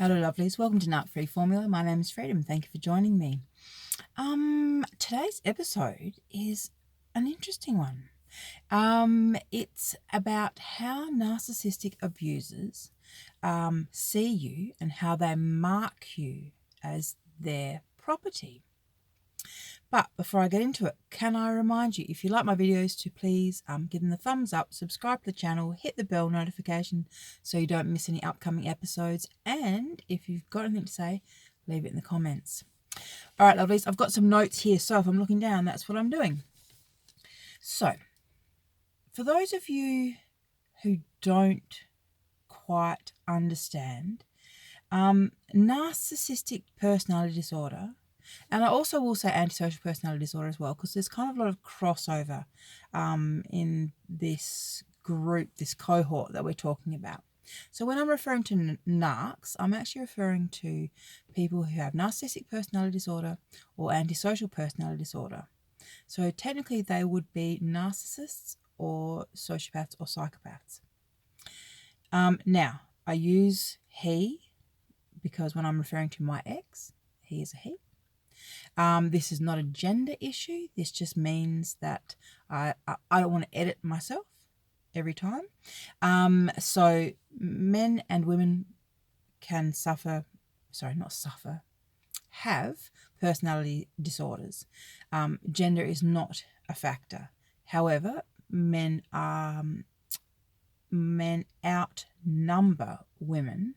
Hello lovelies, welcome to Nut Free Formula. My name is Freedom. Thank you for joining me. Today's episode is an interesting one. It's about how narcissistic abusers see you and how they mark you as their property. But before I get into it, can I remind you, if you like my videos, to please give them the thumbs up, subscribe to the channel, hit the bell notification so you don't miss any upcoming episodes. And if you've got anything to say, leave it in the comments. All right, lovelies, I've got some notes here. So if I'm looking down, that's what I'm doing. So for those of you who don't quite understand, narcissistic personality disorder, and I also will say antisocial personality disorder as well, because there's kind of a lot of crossover in this group, this cohort that we're talking about. So when I'm referring to NARCS, I'm actually referring to people who have narcissistic personality disorder or antisocial personality disorder. So technically they would be narcissists or sociopaths or psychopaths. Now, I use he because when I'm referring to my ex, he is a he. This is not a gender issue. This just means that I don't want to edit myself every time. So men and women can have personality disorders. Gender is not a factor. However, men outnumber women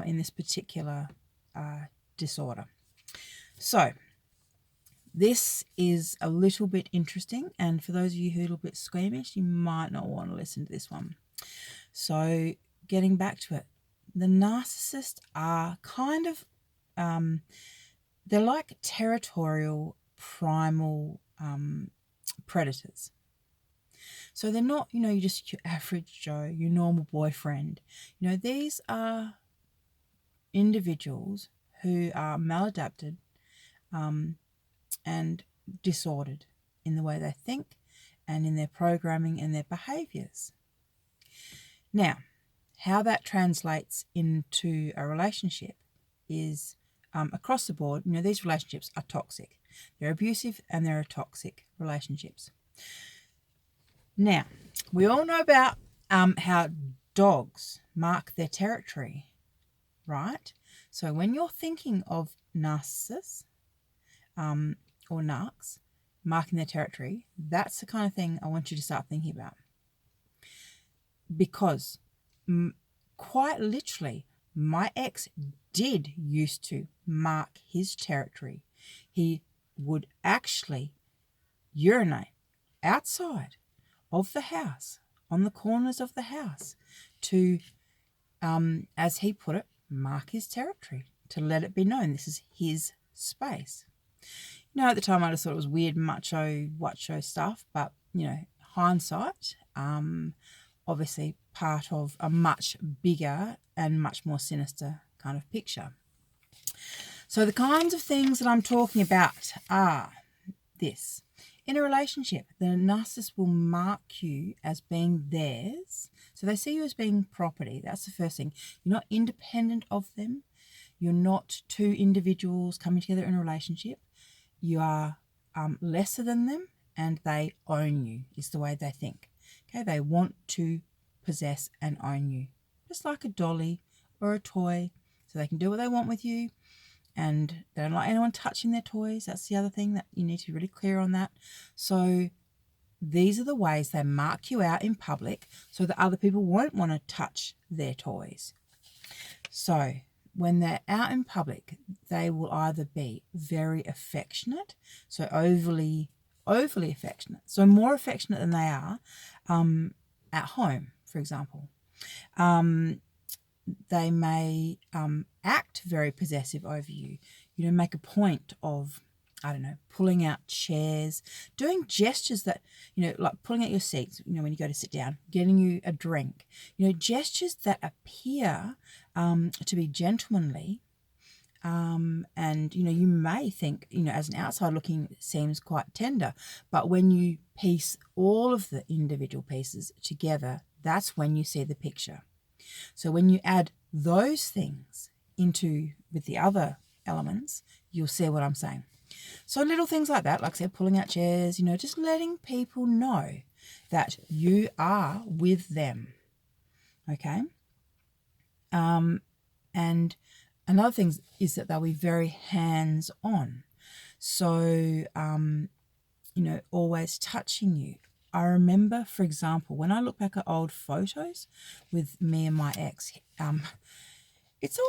in this particular disorder. So this is a little bit interesting, and for those of you who are a little bit squeamish, you might not want to listen to this one. So getting back to it, the narcissists are kind of, they're like territorial primal predators. So they're not, you're just your average Joe, your normal boyfriend. These are individuals who are maladapted and disordered in the way they think and in their programming and their behaviours. Now, how that translates into a relationship is across the board, these relationships are toxic. They're abusive and they're toxic relationships. Now, we all know about how dogs mark their territory, right? So when you're thinking of narcissists or narcs marking their territory, that's the kind of thing I want you to start thinking about. Because quite literally, my ex did used to mark his territory. He would actually urinate outside of the house, on the corners of the house, to, as he put it, mark his territory, to let it be known this is his space. At the time I just thought it was weird macho stuff, but hindsight, obviously part of a much bigger and much more sinister kind of picture. So the kinds of things that I'm talking about are this. In a relationship, the narcissist will mark you as being theirs. So they see you as being property. That's the first thing. You're not independent of them. You're not two individuals coming together in a relationship. You are lesser than them, and they own you, is the way they think. Okay, they want to possess and own you, just like a dolly or a toy, so they can do what they want with you, and they don't like anyone touching their toys. That's the other thing that you need to be really clear on that. So these are the ways they mark you out in public so that other people won't want to touch their toys. So when they're out in public, they will either be very affectionate, so overly affectionate, so more affectionate than they are at home, for example. They may act very possessive over you, make a point of, pulling out chairs, doing gestures that, like pulling out your seats, when you go to sit down, getting you a drink, gestures that appear to be gentlemanly. And, you may think, as an outside looking, it seems quite tender, but when you piece all of the individual pieces together, that's when you see the picture. So when you add those things into with the other elements, you'll see what I'm saying. So little things like that, like I said, pulling out chairs, you know, just letting people know that you are with them. Okay. And another thing is that they'll be very hands-on. So, you know, always touching you. I remember, for example, when I look back at old photos with me and my ex, it's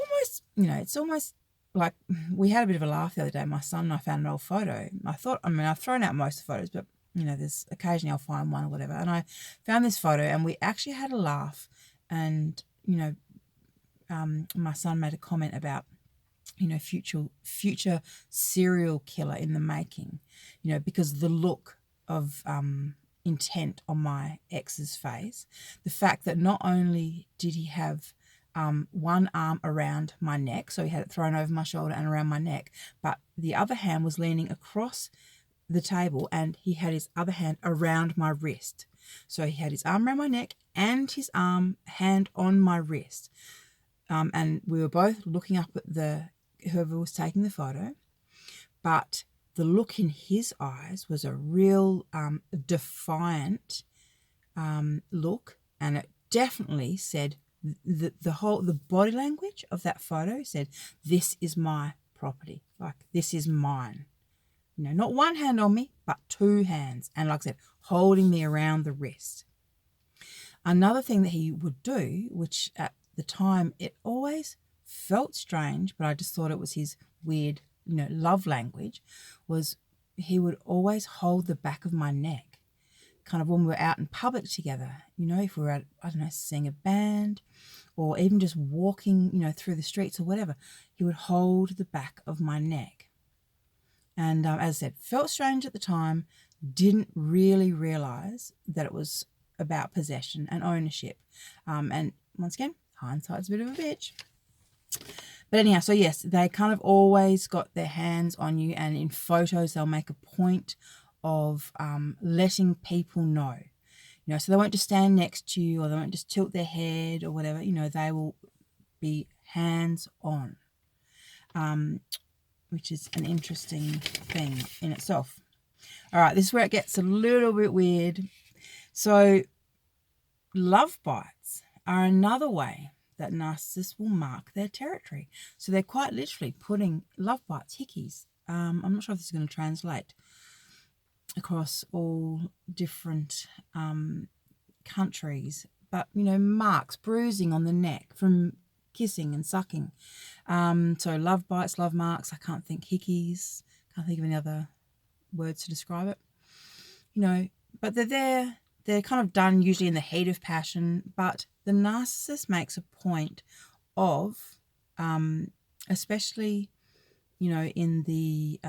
almost like we had a bit of a laugh the other day. My son and I found an old photo. I've thrown out most of the photos, but, you know, there's occasionally I'll find one or whatever. And I found this photo and we actually had a laugh. And, you know, my son made a comment about, you know, future serial killer in the making, you know, because the look of intent on my ex's face, the fact that not only did he have one arm around my neck, so he had it thrown over my shoulder and around my neck, but the other hand was leaning across the table and he had his other hand around my wrist. So he had his arm around my neck and his hand on my wrist. And we were both looking up at whoever was taking the photo, but the look in his eyes was a real defiant look, and it definitely said the body language of that photo said, "This is my property, like this is mine." You know, not one hand on me, but two hands, and like I said, holding me around the wrist. Another thing that he would do, which at the time it always felt strange, but I just thought it was his weird, you know, love language, was he would always hold the back of my neck, kind of when we were out in public together, you know, if we were at, I don't know, seeing a band or even just walking, you know, through the streets or whatever, he would hold the back of my neck. And as I said, felt strange at the time, didn't really realize that it was about possession and ownership. And once again, hindsight's a bit of a bitch. But anyhow, so yes, they kind of always got their hands on you, and in photos they'll make a point of letting people know. You know, so they won't just stand next to you or they won't just tilt their head or whatever. You know, they will be hands-on, which is an interesting thing in itself. All right, this is where it gets a little bit weird. So love bites are another way that narcissists will mark their territory. So they're quite literally putting love bites, hickeys. I'm not sure if this is going to translate across all different countries, but, you know, marks, bruising on the neck from kissing and sucking. So love bites, love marks. I can't think hickeys. Can't think of any other words to describe it. You know, but they're there. They're kind of done usually in the heat of passion, but the narcissist makes a point of, especially, you know, in the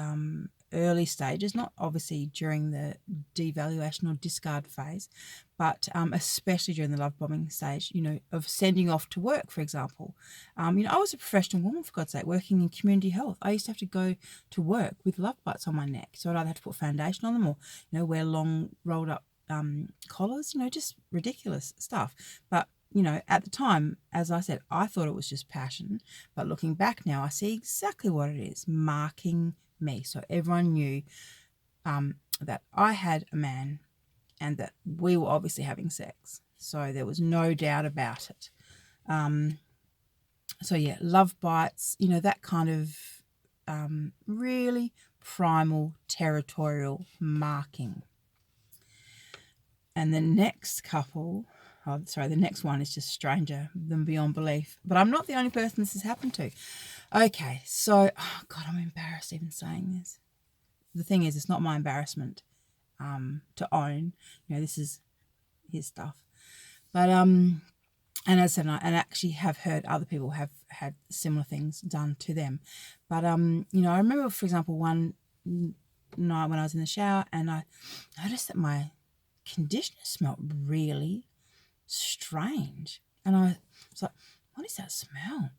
early stages, not obviously during the devaluation or discard phase, but especially during the love bombing stage, you know, of sending off to work, for example. You know, I was a professional woman, for God's sake, working in community health. I used to have to go to work with love bites on my neck. So I'd either have to put foundation on them or, you know, wear long rolled up collars, you know, just ridiculous stuff. But, you know, at the time, as I said, I thought it was just passion. But looking back now, I see exactly what it is, marking me. So everyone knew that I had a man and that we were obviously having sex. So there was no doubt about it. So yeah, love bites, you know, that kind of really primal territorial marking. And the next the next one is just stranger than beyond belief. But I'm not the only person this has happened to. Okay, so, oh God, I'm embarrassed even saying this. The thing is, it's not my embarrassment to own. You know, this is his stuff. But, and as I said, and actually have heard other people have had similar things done to them. But, you know, I remember, for example, one night when I was in the shower and I noticed that my conditioner smelled really strange. And I was like, what is that smell?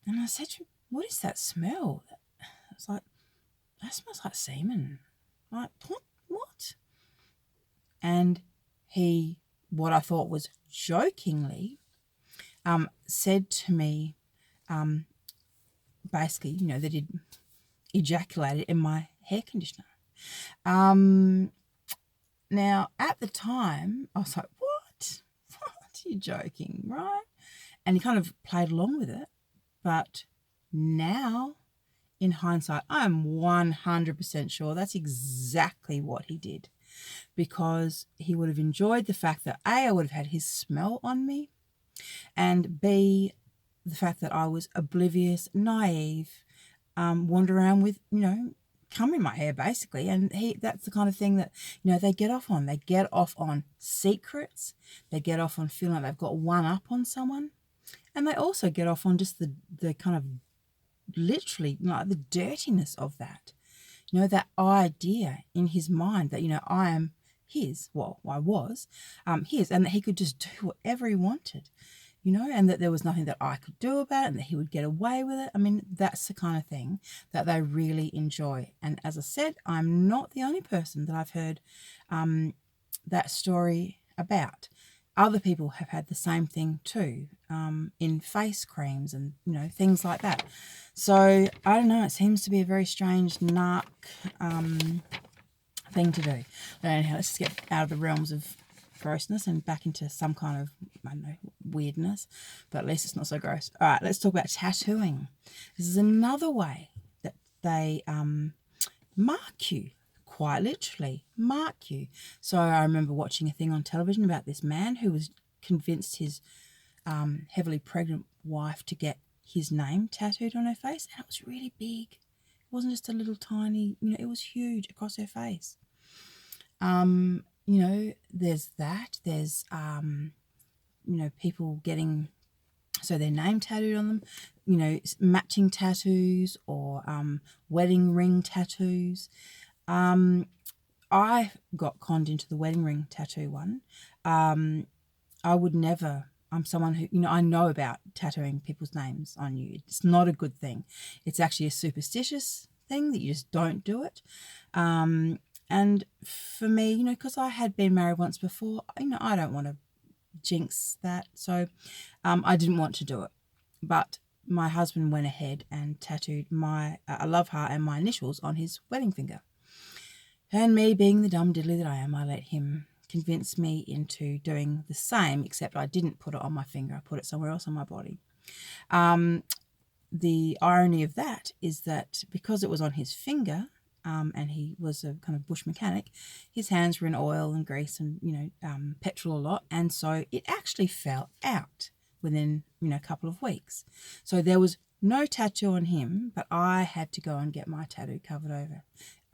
And I said to him, what is that smell? I was like, that smells like semen. I'm like, what? And he, what I thought was jokingly, said to me, basically, you know, that he'd ejaculated in my hair conditioner. Now, at the time, I was like, what? What? You're joking, right? And he kind of played along with it. But now, in hindsight, I'm 100% sure that's exactly what he did. Because he would have enjoyed the fact that A, I would have had his smell on me, and B, the fact that I was oblivious, naive, wander around with, you know, cum in my hair basically. And that's the kind of thing that, you know, they get off on. They get off on secrets. They get off on feeling like they've got one up on someone. And they also get off on just the kind of literally like the dirtiness of that. You know, that idea in his mind that, you know, I am his, well, I was his, and that he could just do whatever he wanted, you know, and that there was nothing that I could do about it and that he would get away with it. I mean, that's the kind of thing that they really enjoy. And as I said, I'm not the only person that I've heard that story about. Other people have had the same thing too, in face creams and, you know, things like that. So, I don't know, it seems to be a very strange narc thing to do. But anyhow, let's just get out of the realms of grossness and back into some kind of, I don't know, weirdness. But at least it's not so gross. All right, let's talk about tattooing. This is another way that they mark you. Quite literally mark you. So I remember watching a thing on television about this man who was convinced his heavily pregnant wife to get his name tattooed on her face, and it was really big. It wasn't just a little tiny, you know, it was huge across her face. You know, there's that. There's you know, people getting so their name tattooed on them, you know, matching tattoos or wedding ring tattoos. I got conned into the wedding ring tattoo one. I would never, I'm someone who, you know, I know about tattooing people's names on you. It's not a good thing. It's actually a superstitious thing that you just don't do it. And for me, you know, because I had been married once before, you know, I don't want to jinx that. So I didn't want to do it. But my husband went ahead and tattooed my a love heart and my initials on his wedding finger. And me, being the dumb diddly that I am, I let him convince me into doing the same, except I didn't put it on my finger. I put it somewhere else on my body. The irony of that is that because it was on his finger, and he was a kind of bush mechanic, his hands were in oil and grease and, you know, petrol a lot. And so it actually fell out within, you know, a couple of weeks. So there was no tattoo on him, but I had to go and get my tattoo covered over.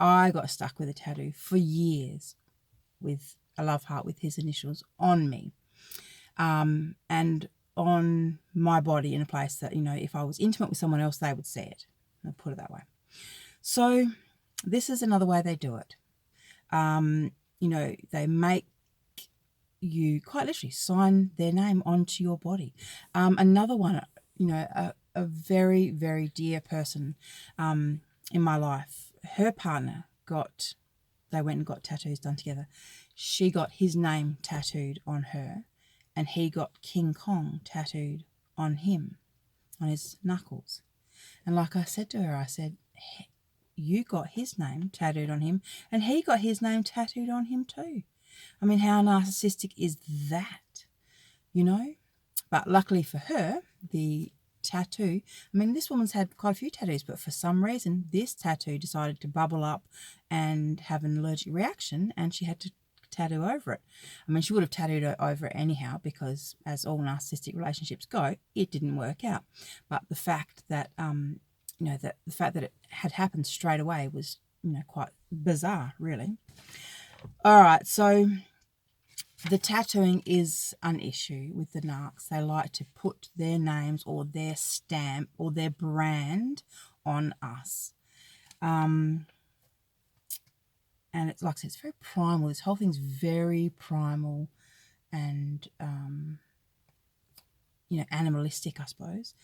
I got stuck with a tattoo for years with a love heart with his initials on me, and on my body in a place that, you know, if I was intimate with someone else, they would see it. I'll put it that way. So this is another way they do it. You know, they make you quite literally sign their name onto your body. Another one, you know, a very, very dear person in my life, her partner they went and got tattoos done together. She got his name tattooed on her, and he got King Kong tattooed on him, on his knuckles. And like I said to her, I said, hey, you got his name tattooed on him, and he got his name tattooed on him too. I mean, how narcissistic is that, you know? But luckily for her, the tattoo, I mean, this woman's had quite a few tattoos, but for some reason this tattoo decided to bubble up and have an allergic reaction, and she had to tattoo over it. I mean, she would have tattooed it over it anyhow, because as all narcissistic relationships go, it didn't work out. But the fact that you know, that the fact that it had happened straight away was, you know, quite bizarre, really. All right, so the tattooing is an issue with the narcs. They like to put their names or their stamp or their brand on us. And it's like I said, it's very primal. This whole thing's very primal and, you know, animalistic, I suppose.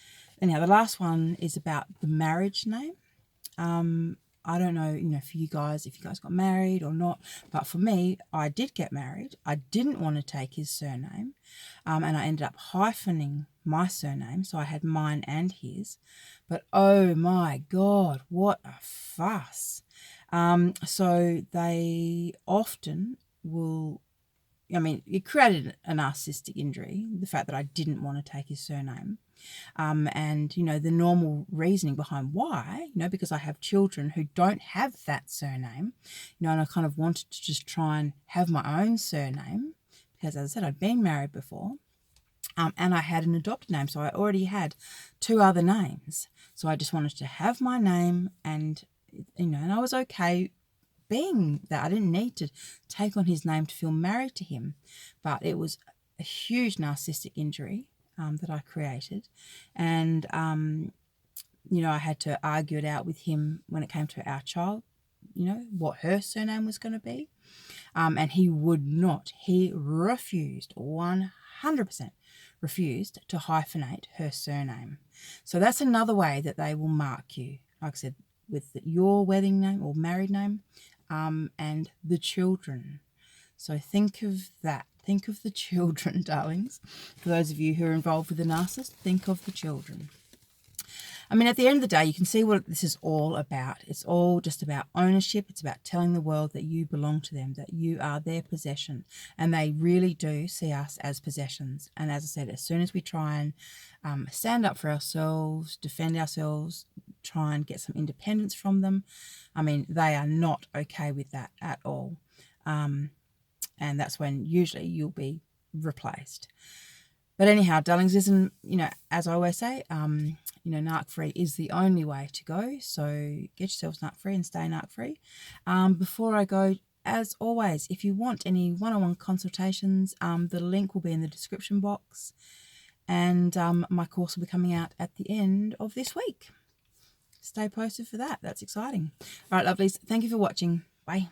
Anyhow, the last one is about the marriage name. I don't know, for you guys, if you guys got married or not, but for me, I did get married. I didn't want to take his surname, and I ended up hyphening my surname, so I had mine and his. But oh my God, what a fuss. So they often will, it created a narcissistic injury, the fact that I didn't want to take his surname. And, the normal reasoning behind why, because I have children who don't have that surname, and I kind of wanted to just try and have my own surname because, as I said, I'd been married before. And I had an adopted name, so I already had 2 other names. So I just wanted to have my name and, and I was okay being that. I didn't need to take on his name to feel married to him. But it was a huge narcissistic injury that I created. And, I had to argue it out with him when it came to our child, what her surname was going to be. And he would not. He refused, 100% refused to hyphenate her surname. So that's another way that they will mark you, like I said, with your wedding name or married name, and the children. So think of that. Think of the children, darlings. For those of you who are involved with the narcissist, think of the children. At the end of the day, you can see what this is all about. It's all just about ownership. It's about telling the world that you belong to them, that you are their possession. And they really do see us as possessions. And as I said, as soon as we try and stand up for ourselves, defend ourselves, try and get some independence from them, they are not okay with that at all. And that's when usually you'll be replaced. But anyhow, darlings, listen, as I always say, narc-free is the only way to go. So get yourselves narc-free and stay narc-free. Before I go, as always, if you want any one-on-one consultations, the link will be in the description box. And my course will be coming out at the end of this week. Stay posted for that. That's exciting. All right, lovelies. Thank you for watching. Bye.